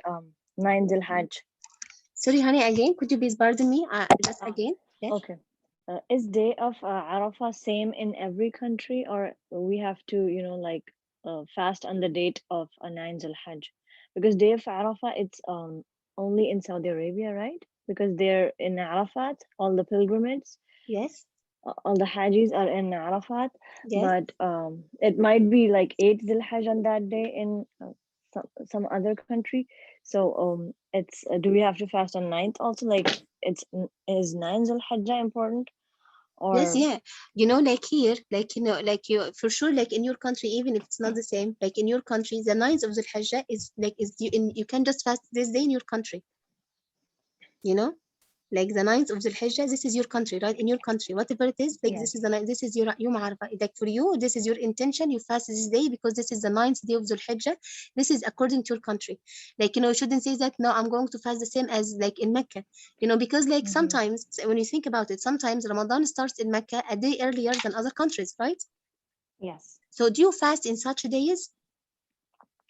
9 Dhul-Hajj. Sorry, honey, again, could you please pardon me? Just again. Yes. Okay. Is day of Arafah same in every country, or we have to, like fast on the date of 9 Dhul-Hajj? Because day of Arafah, it's only in Saudi Arabia, right? Because they're in Arafat, all the pilgrimages, Yes. all the Hajjis are in Arafat, Yes. but it might be like 8 Dhul-Hajj on that day in some other country. So it's do we have to fast on 9th also? Like is 9 Dhul-Hajjah important? Yes, Or yeah. Like here, like, like you, for sure, like in your country, even if it's not the same, like in your country, the 9th of the Hijjah is like, you can just fast this day in your country, you know? Like the 9th of the Hijjah, this is your country, right? In your country, whatever it is, like this is yes. the this is your Yom Arafah. Like for you, this is your intention. You fast this day because this is the 9th day of the Hijjah. This is according to your country. Like, you shouldn't say that, no, I'm going to fast the same as like in Mecca, because like Mm-hmm. sometimes when you think about it, sometimes Ramadan starts in Mecca a day earlier than other countries, right? Yes. So do you fast in such days?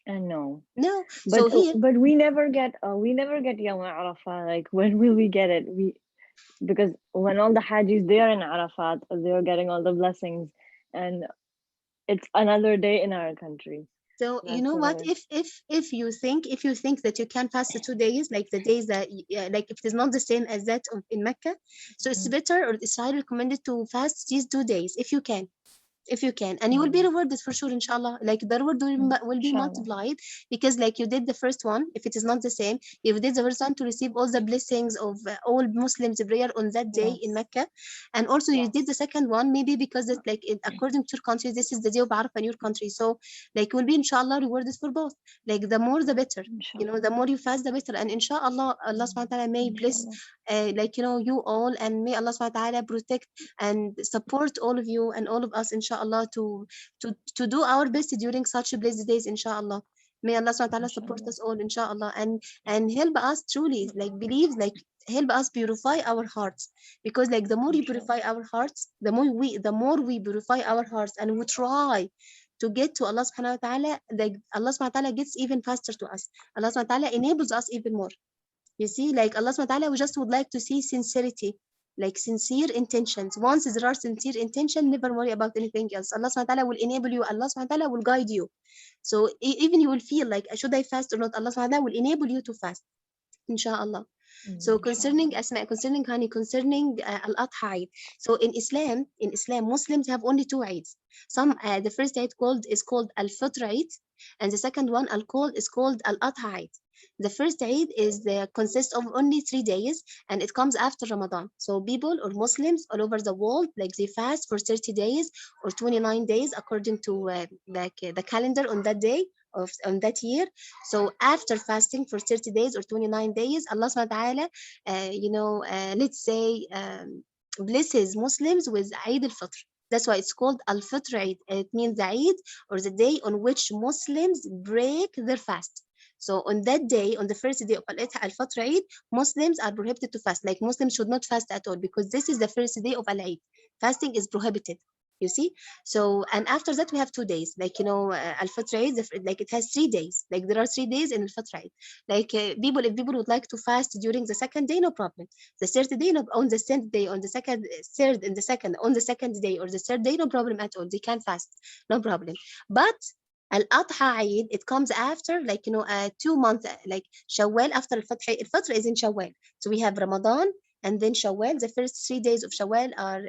And no. No. So But here, we never get Yawm Arafah. Like when will we get it? Because when all the Hajis they are in Arafat, they're getting all the blessings, and it's another day in our country. so you That's know what what? I. If you think that you can fast the 2 days, like the days that like if it is not the same as that in Mecca, so it's better, or it's highly recommended to fast these 2 days if you can. If you can, and you will be Mm-hmm. rewarded for sure, inshallah. Like the reward will be Inshallah. multiplied, because like you did the first one. If it is not the same, you did the first one to receive all the blessings of all Muslims prayer on that day in Yes. Mecca, and also you did Yes. the second one, maybe because it, like according to your country, this is the day of Arafah in your country, so like you will be inshallah rewarded for both. Like the more the better, Inshallah. the more you fast the better, and inshallah Allah subhanahu wa ta'ala may bless Inshallah. like you all, and may Allah subhanahu wa ta'ala protect and support all of you and all of us, inshallah, to do our best during such blessed days, inshallah. May Allah subhanahu wa ta'ala support Inshallah. us all, inshallah, and help us truly, like believe, like help us purify our hearts, because like the more you Inshallah. purify our hearts, the more we purify our hearts, and we try to get to Allah subhanahu wa ta'ala, like Allah subhanahu wa ta'ala gets even faster to us. Allah subhanahu wa ta'ala enables us even more. You see, like Allah subhanahu wa ta'ala, we just would like to see sincerity, like sincere intentions. Once there are sincere intention, never worry about anything else. Allah subhanahu wa ta'ala will enable you, Allah subhanahu wa ta'ala will guide you. So even you will feel like, should I fast or not? Allah subhanahu wa ta'ala will enable you to fast, inshallah. So concerning Inshallah. Asma, concerning honey, concerning Al-Adha Eid. So in Islam, Muslims have only two Eids. The first Eid is called Al-Fitr Eid, and the second one is called Al-Adha Eid. The first Eid consists of only 3 days, and it comes after Ramadan. So people or Muslims all over the world, like they fast for 30 days or 29 days according to the calendar on that day of on that year. So after fasting for 30 days or 29 days, Allah subhanahu wa ta'ala, let's say, blesses Muslims with Eid al-Fitr. That's why it's called Al-Fitr Eid. It means the Eid, or the day on which Muslims break their fast. So on that day, on the first day of Al-Fitr Eid, Muslims are prohibited to fast. Like Muslims should not fast at all, because this is the first day of Al-Eid. Fasting is prohibited. You see? So, and after that, we have 2 days. Like, Al-Fitr Eid, like it has 3 days. Like there are 3 days in Al-Fitr Eid. Like if people would like to fast during the second day, no problem. The third day, no, on the third day, on the second, third and the second, on the second day or the third day, no problem at all. They can fast, no problem. But Al-Adha Eid, it comes after, like, 2 months, like Shawwal after Al-Fitr. Al-Fitr is in Shawwal. So we have Ramadan, and then Shawwal. The first 3 days of Shawwal are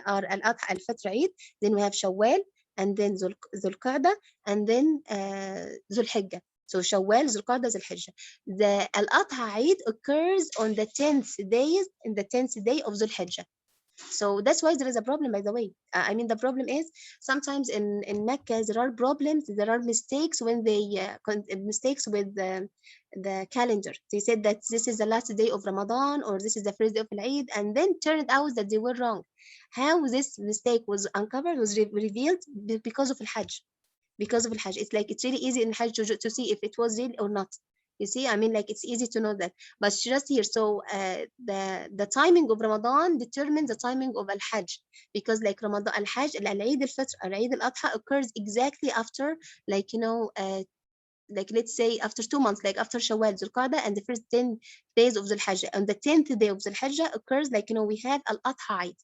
Al-Adha, Al-Fitr Eid. Then we have Shawwal, and then Dhul Qa'dah, and then Dhul Hijjah. So Shawwal, Dhul Qa'dah, Dhul Hijjah. The Al-Adha Eid occurs on the 10th day of Dhul Hijjah. So that's why there is a problem, by the way. I mean, the problem is sometimes in Mecca there are problems, there are mistakes when they mistakes with the calendar. They said that this is the last day of Ramadan, or this is the first day of Eid, and then turned out that they were wrong. How this mistake was uncovered, was revealed because of Al-Hajj. Because of Al-Hajj, it's like it's really easy in Hajj to see if it was real or not. You see, I mean, like it's easy to know that, but just here. So the timing of Ramadan determines the timing of Al-Hajj, because like Ramadan, Al-Hajj, Al-Eid al-Fitr, Al-Eid al-Adha occurs exactly after, like like let's say after 2 months, like after Shawwal, Zulqa'dah, and the first 10 days of Zulhijjah. On the 10th day of Zulhijjah occurs, like, we have Al-Adha Eid.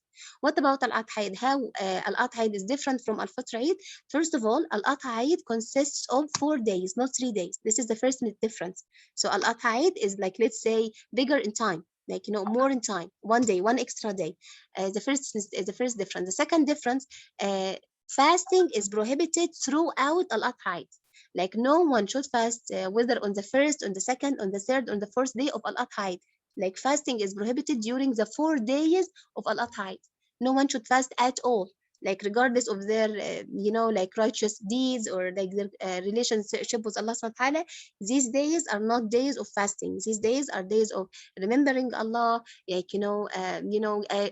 What about Al-Adha Eid? How Al-Adha Eid is different from Al-Fitr Eid? First of all, Al-Adha Eid consists of 4 days, not 3 days. This is the first difference. So Al-Adha Eid is, like, let's say, bigger in time, like, more in time, one day, one extra day. The first difference. The second difference, uh, fasting is prohibited throughout Al-Adha Eid. Like, no one should fast, whether on the first, on the second, on the third, on the fourth day of Al-Adha Eid. Like, fasting is prohibited during the 4 days of Al-Adha Eid. No one should fast at all. Like, regardless of their, like, righteous deeds, or like their relationship with Allah subhanahu wa ta'ala, these days are not days of fasting. These days are days of remembering Allah, like,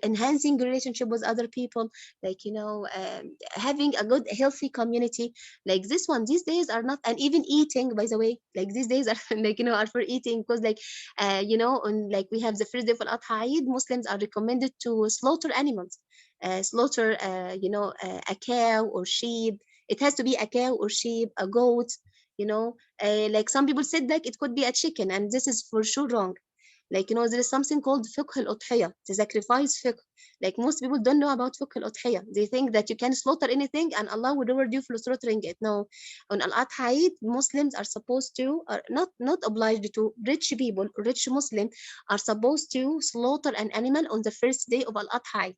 enhancing relationship with other people, like, having a good, healthy community. Like, this one, these days are not, and even eating, by the way, like, these days are like, are for eating, because, like, on, like, we have the first day of Al-Adha Eid, Muslims are recommended to slaughter animals, slaughter, a cow or sheep. It has to be a cow or sheep, a goat, like, some people said, like, it could be a chicken, and this is for sure wrong. Like, there is something called fiqh al-udhiyah, the sacrifice fiqh. Like, most people don't know about fiqh al-udhiyah. They think that you can slaughter anything and Allah will reward you for slaughtering it. No, on Al-Adha Eid, Muslims are supposed to, are not obliged to. Rich people, rich Muslim, are supposed to slaughter an animal on the first day of Al-Adha Eid,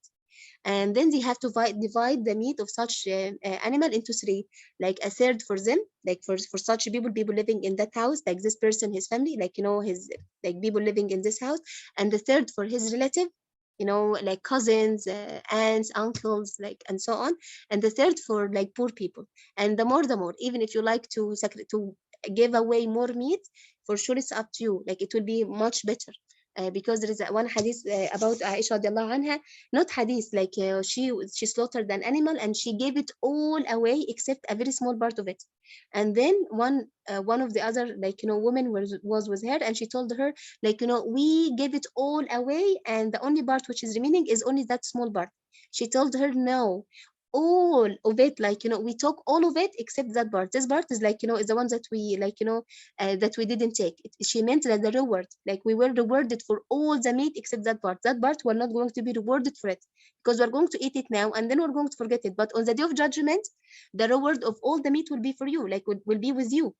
and then they have to divide the meat of such animal into three, like a third for them, like, for such people living in that house, like this person, his family, like, his, like, people living in this house, and the third for his relative, like cousins, aunts, uncles, like, and so on, and the third for, like, poor people. And the more, even if you like to to give away more meat, for sure it's up to you, like, it will be much better. Because there is one hadith about Aisha radiallahu anha, not hadith, like, she slaughtered an animal and she gave it all away except a very small part of it. And then one of the other, like, woman was with her, and she told her, like, we gave it all away, and the only part which is remaining is only that small part. She told her, no, all of it, like, we took all of it except that part. This part is, like, is the one that we, like, that we didn't take it. She meant that the reward, like, we were rewarded for all the meat except that part. That part we're not going to be rewarded for it, because we're going to eat it now and then we're going to forget it. But on the day of judgment, the reward of all the meat will be for you, like, will be with you.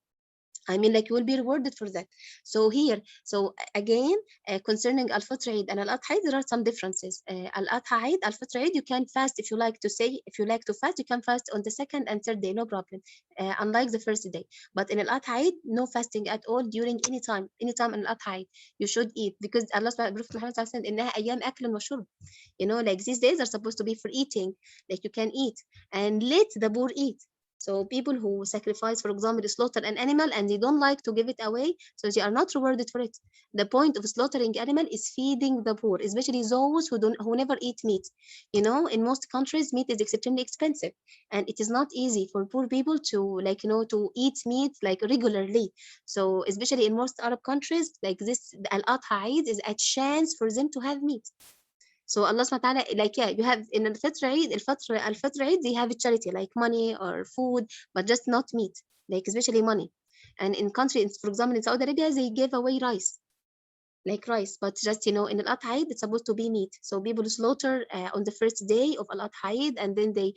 I mean, like, you will be rewarded for that. So here, so again, concerning Al-Fitr Eid and Al-Adha Eid, there are some differences. Al-Adha Eid, Al-Fitr Eid, you can fast if you like to say, if you like to fast, you can fast on the second and third day, no problem. Unlike the first day. But in Al-Adha Eid, no fasting at all during any time in Al-Adha Eid. You should eat, because Allah, Prophet Muhammad said, إنها أيام أكل وشرب. Like, these days are supposed to be for eating, like, you can eat, and let the poor eat. So people who sacrifice, for example, slaughter an animal and they don't like to give it away, so they are not rewarded for it. The point of slaughtering animal is feeding the poor, especially those who never eat meat. In most countries, meat is extremely expensive, and it is not easy for poor people to, like, to eat meat, like, regularly. So especially in most Arab countries, like this, Al-Adha Eid is a chance for them to have meat. So Allah subhanahu wa ta'ala, like, yeah, you have in al-Fitr Eid, they have a charity, like money or food, but just not meat, like, especially money. And in countries, for example, in Saudi Arabia, they give away rice, like rice, but just, in Al-Adha Eid, it's supposed to be meat. So people slaughter on the first day of Al-Adha Eid, and then they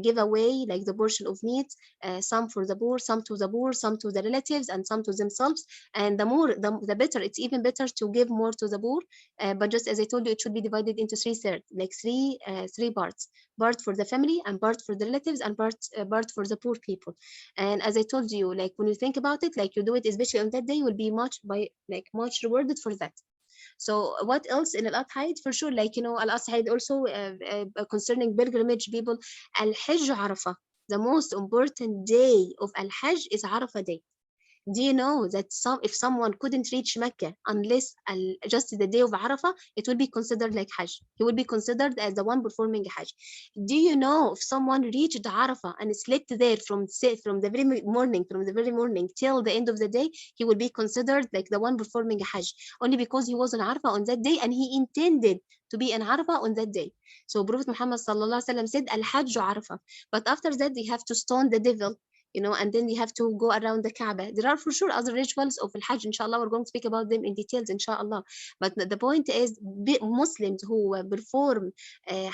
give away, like, the portion of meat, some for the poor, some to the poor, some to the relatives, and some to themselves. And the more, the better. It's even better to give more to the poor. But just as I told you, it should be divided into three thirds, like three parts: part for the family, and part for the relatives, and part for the poor people. And as I told you, like, when you think about it, like, you do it especially on that day, you will be much rewarded for that. So what else in Al-Adha Eid? For sure, like, Al-Adha Eid also, concerning pilgrimage people, Al-Hajj Arafah. The most important day of Al-Hajj is Arafah day. Do you know that if someone couldn't reach Mecca unless just the day of Arafah, it will be considered like Hajj. He will be considered as the one performing Hajj. Do you know if someone reached Arafah and slept there from the very morning till the end of the day, he will be considered like the one performing Hajj, only because he was on Arafah on that day and he intended to be in Arafah on that day. So Prophet Muhammad sallallahu alaihi wasallam said, "Al Hajj Arafah." But after that, they have to stone the devil. you know, and then you have to go around the Kaaba. There are for sure other rituals of Al-Hajj, inshallah. We're going to speak about them in details, inshallah. But the point is, Muslims who perform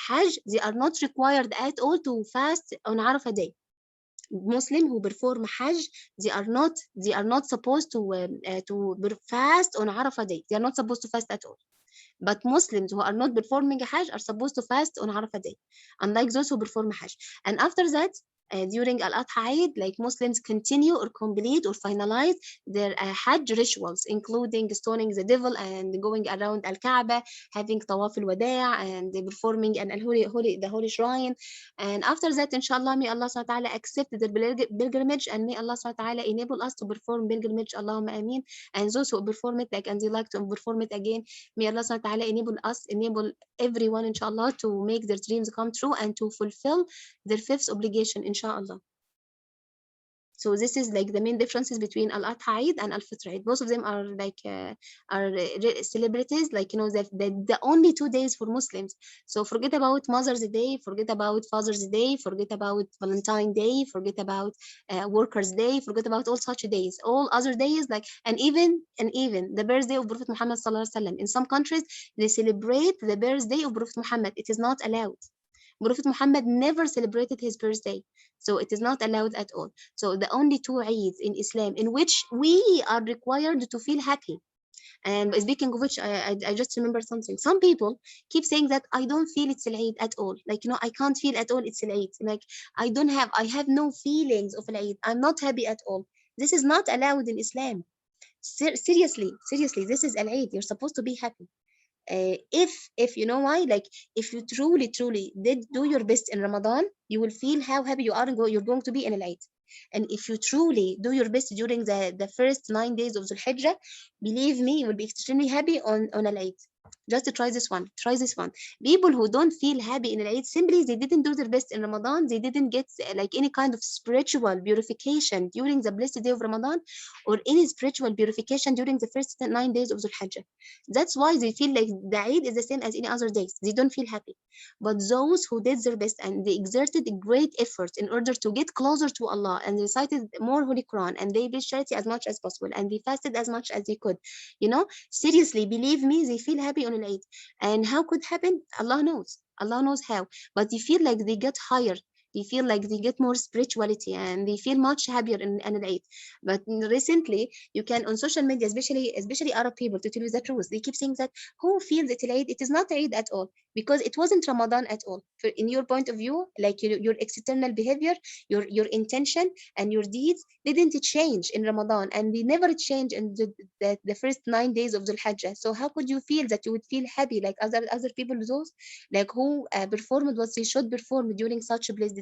Hajj, they are not required at all to fast on Arafah day. Muslim who perform Hajj, they are not supposed to fast on Arafah day. They are not supposed to fast at all. But Muslims who are not performing a Hajj are supposed to fast on Arafah day, unlike those who perform Hajj. And after that, during Al-Adha Eid, like Muslims continue or complete or finalize their Hajj rituals, including stoning the devil and going around Al-Kaaba, having Tawaf al-Wada' and performing the holy shrine. And after that, inshallah, may Allah subhanahu wa ta'ala accept the pilgrimage, and may Allah subhanahu wa ta'ala enable us to perform pilgrimage, Allahumma ameen. And those who perform it, like, and they like to perform it again, may Allah subhanahu wa ta'ala enable us, enable everyone, inshallah, to make their dreams come true and to fulfill their fifth obligation, inshallah. So this is like the main differences between Al-Adha Eid and Al-Fitr Eid. Both of them are like celebrities, like, you know, the only 2 days for Muslims. So forget about Mother's Day, forget about Father's Day, forget about Valentine Day, forget about Workers' Day, forget about all such days. All other days, like, and even the birthday of Prophet Muhammad sallallahu alaihi wasallam. In some countries, they celebrate the birthday of Prophet Muhammad. It is not allowed. Prophet Muhammad never celebrated his birthday, so it is not allowed at all. So the only 2 Eids in Islam in which we are required to feel happy. And speaking of which, I just remember something. Some people keep saying that I don't feel it's al Eid at all. Like, you know, I can't feel at all it's al Eid. Like, I have no feelings of al Eid. I'm not happy at all. This is not allowed in Islam. Seriously, this is al Eid. You're supposed to be happy. If you know why, like, if you truly did do your best in Ramadan, you will feel how happy you are and you're going to be in Al-Eid. And if you truly do your best during the first 9 days of Dhul Hijjah, believe me, you will be extremely happy on Al-Eid. Just to try this one. People who don't feel happy in Al-Eid, simply they didn't do their best in Ramadan. They didn't get like any kind of spiritual purification during the blessed day of Ramadan, or any spiritual purification during the first 9 days of Dhul Hijjah. That's why they feel like the Eid is the same as any other days. They don't feel happy. But those who did their best and they exerted a great effort in order to get closer to Allah, and recited more Holy Quran, and they did charity as much as possible, and they fasted as much as they could, you know, seriously, believe me, they feel happy on an Eid. And how could happen? Allah knows. Allah knows how. But they feel like they get higher. They feel like they get more spirituality, and they feel much happier in an Eid. But recently, you can on social media, especially Arab people, to tell you the truth, they keep saying that who feels it Eid? It is not Eid at all, because it wasn't Ramadan at all. In your point of view, like your external behavior, your intention and your deeds didn't change in Ramadan, and they never change in the first 9 days of Dhul Hijjah. So how could you feel that you would feel happy like other people, those like who performed what they should perform during such blessed days?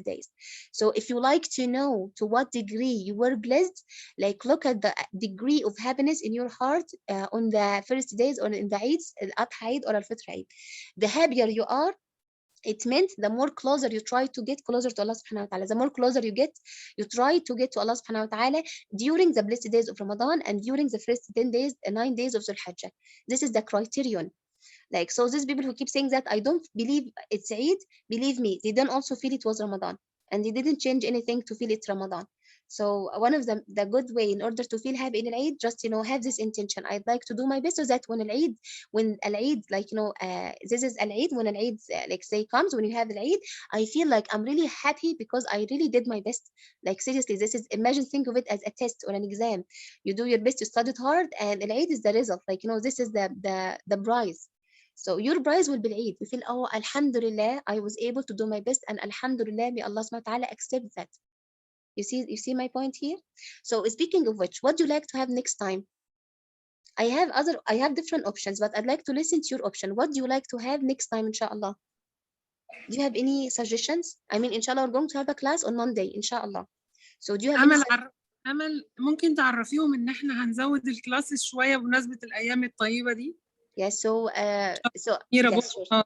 So if you like to know to what degree you were blessed, like look at the degree of happiness in your heart on the first days, or in the Eids, Al-Adha Eid or Al-Fitr Eid. The happier you are, it meant the more closer you try to get closer to Allah subhanahu wa ta'ala. The more closer you try to get to Allah subhanahu wa ta'ala during the blessed days of Ramadan and during the first 10 days, 9 days of Dhul Hijjah. This is the criterion. Like, so these people who keep saying that I don't believe it's Eid, believe me, they don't also feel it was Ramadan, and they didn't change anything to feel it's Ramadan. So one of the good way in order to feel happy in Eid, just, you know, have this intention. I'd like to do my best so that when Eid, like, you know, this is Eid, when Eid like say comes, when you have Eid, I feel like I'm really happy because I really did my best. Like, seriously, this is, imagine, think of it as a test or an exam. You do your best, you studied hard, and Eid is the result. Like, you know, this is the prize. So your prize will be Eid. You feel, oh, Alhamdulillah, I was able to do my best, and Alhamdulillah, may Allah subhanahu wa ta'ala accept that. You see my point here? So speaking of which, what do you like to have next time? I have different options, but I'd like to listen to your option. What do you like to have next time, inshallah? Do you have any suggestions? I mean, inshallah, we're going to have a class on Monday, inshallah. So do you have any أمل ممكن تعرفيهم إن إحنا هنزود الكلاسز شوية بمناسبة الأيام الطيبة دي؟ Yes, so yes, sure.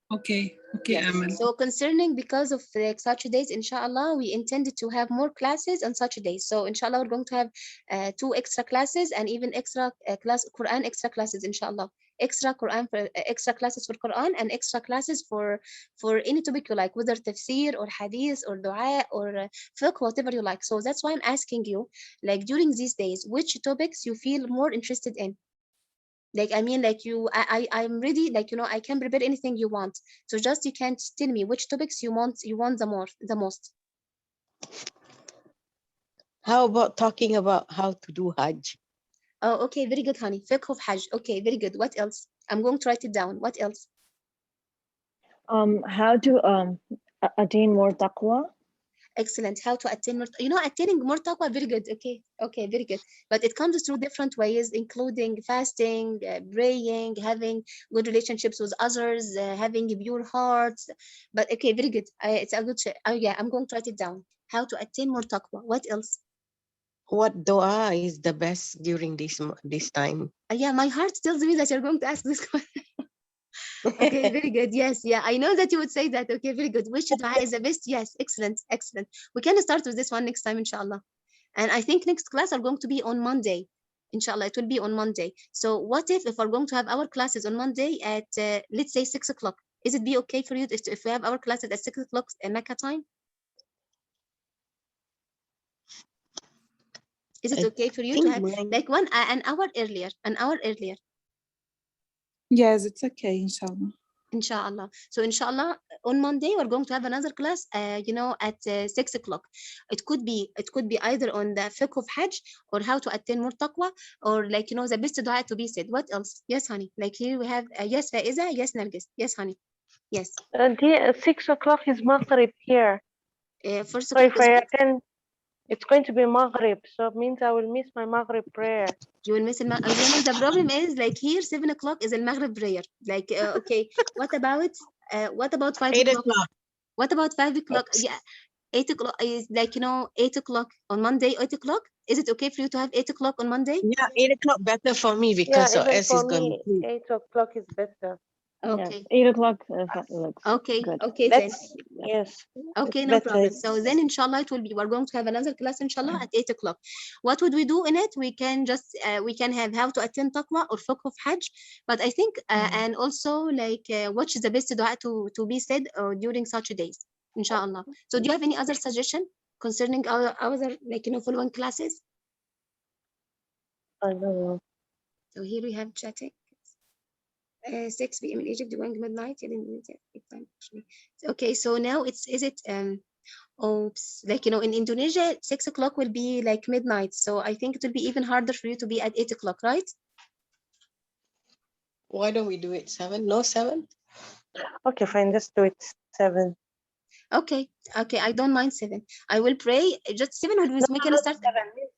Okay, yes. Amal. So concerning, because of like such days, inshallah, we intended to have more classes on such days. So inshallah, we're going to have 2 extra classes, and even extra class Quran extra classes, inshallah. extra Quran for extra classes for Quran and extra classes for any topic you like, whether tafsir or hadith or dua or fiqh, whatever you like. So that's why I'm asking you, like during these days, which topics you feel more interested in? Like, I mean, like I'm ready, like, I can prepare anything you want. So just you can tell me which topics you want the most. How about talking about how to do Hajj? Oh, okay, very good, honey. Fiqh of Hajj. Okay, very good. What else? I'm going to write it down. What else? How to attain more taqwa. Excellent. How to attain more, attaining more taqwa. Very good. Okay, okay, very good. But it comes through different ways, including fasting, praying, having good relationships with others, having pure hearts. But okay, very good. It's a good. Oh yeah, I'm going to write it down. How to attain more taqwa. What else? What dua is the best during this time? Yeah, my heart tells me that you're going to ask this question. Okay, very good. Yes, yeah, I know that you would say that. Okay, very good. Which dua is the best? Yes, excellent, excellent. We can start with this one next time, inshallah. And I think next class are going to be on Monday. Inshallah, it will be on Monday. So what if we're going to have our classes on Monday at, let's say 6 o'clock? Is it be okay for you if we have our classes at 6 o'clock Mecca time? Is it I okay for you to think have mine, like an hour earlier, an hour earlier? Yes, it's okay, inshallah. Inshallah. So inshallah, on Monday we're going to have another class. At 6 o'clock. It could be either on the fiqh of Hajj or how to attain more taqwa, or like the best dua to be said. What else? Yes, honey. Like here we have yes, Faiza. Yes, Nargis. Yes, honey. Yes. And here, 6 o'clock is Maghrib here. First So if o'clock is I what? attend, it's going to be Maghrib. So it means I will miss my Maghrib prayer. You will miss the problem is like here 7 o'clock is a Maghrib prayer. Like okay, what about 5 8 o'clock? o'clock. What about 5 o'clock? Yeah, 8 o'clock is like 8 o'clock on Monday. 8 o'clock. Is it okay for you to have 8 o'clock on Monday? Yeah, 8 o'clock better for me Yeah, because even S for is going to me, sleep. 8 o'clock is better. Yes, Okay. 8 o'clock looks Okay. good. Okay then. Let's, yes, Okay, it's no better. problem. So then, inshallah, we're going to have another class, inshallah, at 8 o'clock. What would we do in it? We can just, we can have how to attend taqwa or fiqh of Hajj. But I think, and also like, what is the best dua to be said during such days, inshallah. So do you have any other suggestion concerning our other, like, following classes? I don't know. So here we have chatting. 6 p.m. in Egypt during midnight. Okay, so now is it oops, like in Indonesia 6 o'clock will be like midnight, so I think it will be even harder for you to be at 8 o'clock, right? Why don't we do it 7? No, 7? Okay, fine, just do it 7. Okay, I don't mind 7. I will pray just 7 we can Not start. 7.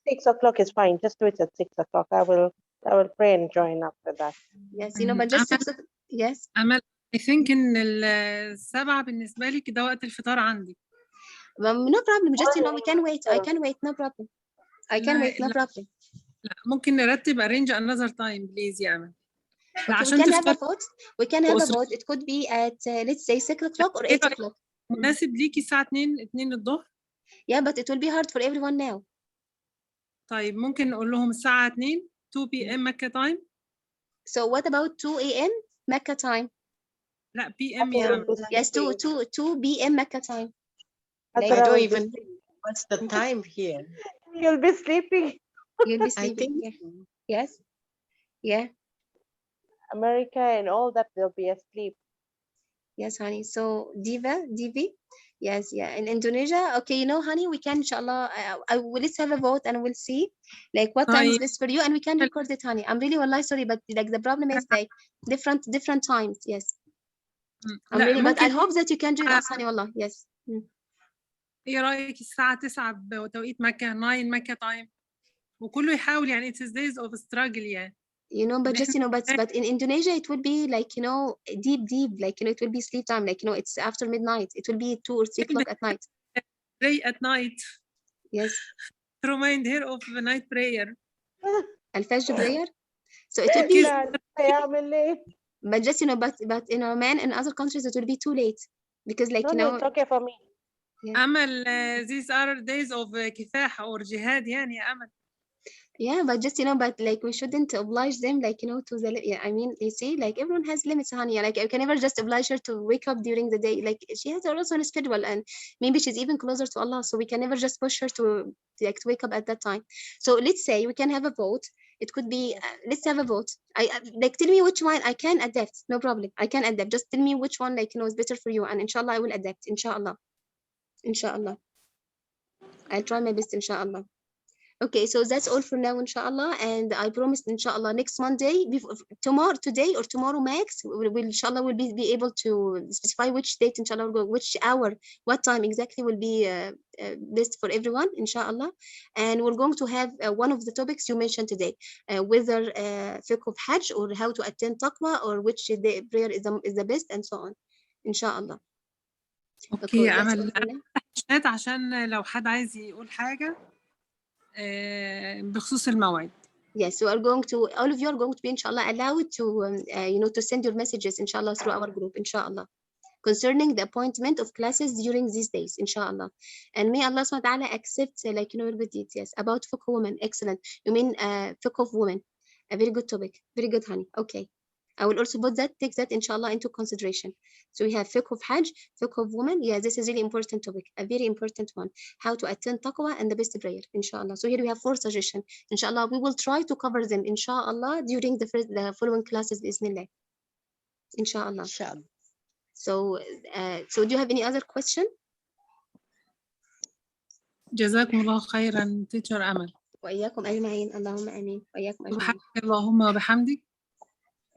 6 o'clock is fine. Just do it at 6 o'clock. I will pray and join after that. Yes, but just 6 o'clock. Yes. أمل I think إن 7 بالنسبة لي كده وقت الفطار عندي. No problem, just we can wait. I can wait, no problem. I can wait, no problem. لا ممكن نرتب arrange another time please يا أمل. لا Okay, we عشان can have a تفطر vote. We can have a بأسرتك. vote. It could be at let's say 6 o'clock or إيه 8 رأيك؟ o'clock. مناسب ليكي الساعة 2 الظهر؟ Yeah, but it will be hard for everyone now. طيب ممكن نقول لهم الساعة 2 p.m. مكة time. So what about 2 a.m. Mecca time? لا p.m. يا أمل. Yes, 2 p.m. Mecca time. I Like, don't even know what's the time here. You'll be sleeping. you'll be I sleeping. think Yeah. Yes. Yeah. America and all that, they'll be asleep. Yes, honey. So Divi. Yes, yeah. In Indonesia, okay, honey, we can, inshallah, let's have a vote and we'll see like what time is طيب best for you and we can record it, honey. I'm really wallahi sorry, but like the problem is like different times. Yes. I'm لا really, but I ممكن hope that you can join us, honey, wallah. Yes. إيه رأيك الساعة 9 بتوقيت مكة 9 مكة time وكله يحاول يعني it's days of struggle يعني. But just but in Indonesia it will be like deep like it will be sleep time, like it's after midnight, it will be 2 or 3 o'clock at night. pray at night. Yes. Remind her of the night prayer. Al-Fajr prayer. So it will be, but just but in Oman and other countries it will be too late because like No, it's okay for me. أمل these are days of كفاح or jihad يعني يا أمل. Yeah, but just, you know, but like we shouldn't oblige them, like, you know, to the, yeah, I mean, you see, like everyone has limits, honey. Like I can never just oblige her to wake up during the day. Like she has her own schedule, and maybe she's even closer to Allah. So we can never just push her to like to wake up at that time. So let's say we can have a vote. It could be, let's have a vote. Like tell me which one I can adapt. No problem. I can adapt. Just tell me which one, like, you know, is better for you. And inshallah, I will adapt. Inshallah. Inshallah. I'll try my best, inshallah. Okay, so that's all for now, inshallah. And I promised, inshallah, next Monday, tomorrow, today or tomorrow max, we'll inshallah, will be able to specify which date, inshallah, we'll go, which hour, what time exactly will be best for everyone, inshallah. And we're going to have one of the topics you mentioned today, whether fiqh of Hajj or how to attend taqwa or which day prayer is the best, and so on, inshallah. اوكي Okay, that's all امل for now. شات عشان لو حد عايز يقول حاجة بخصوص الموعد. Yes, so all of you are going to be, inshallah, allowed to, you know, to send your messages, inshallah, through our group, inshallah, concerning the appointment of classes during these days, inshallah. And may Allah subhanahu wa ta'ala accept, like, you know, your good deeds. Yes, about fiqh women, excellent. You mean fiqh of women, a very good topic, very good, honey. Okay, I will also take that, inshallah, into consideration. So we have fiqh of Hajj, fiqh of women. Yeah, this is really important topic, a very important one. How to attend taqwa and the best prayer, inshallah. So here we have 4 suggestions. Inshallah, we will try to cover them, inshallah, during the following classes, bismillah. Inshallah. Inshallah. So, so do you have any other question? جزاكم الله خيرا teacher أمل. وإياكم أجمعين. اللهم آمين. وإياكم أجمعين. سبحانك اللهم وبحمدك.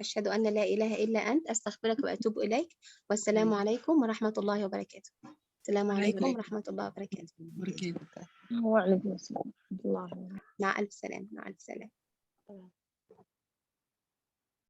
أشهد أن لا إله إلا أنت، أستغفرك وأتوب إليك. والسلام عليكم ورحمة الله وبركاته. السلام عليكم ورحمة الله وبركاته. بركاته. وعليكم السلام ورحمة الله وبركاته. مع ألف سلامة. مع ألف سلامة.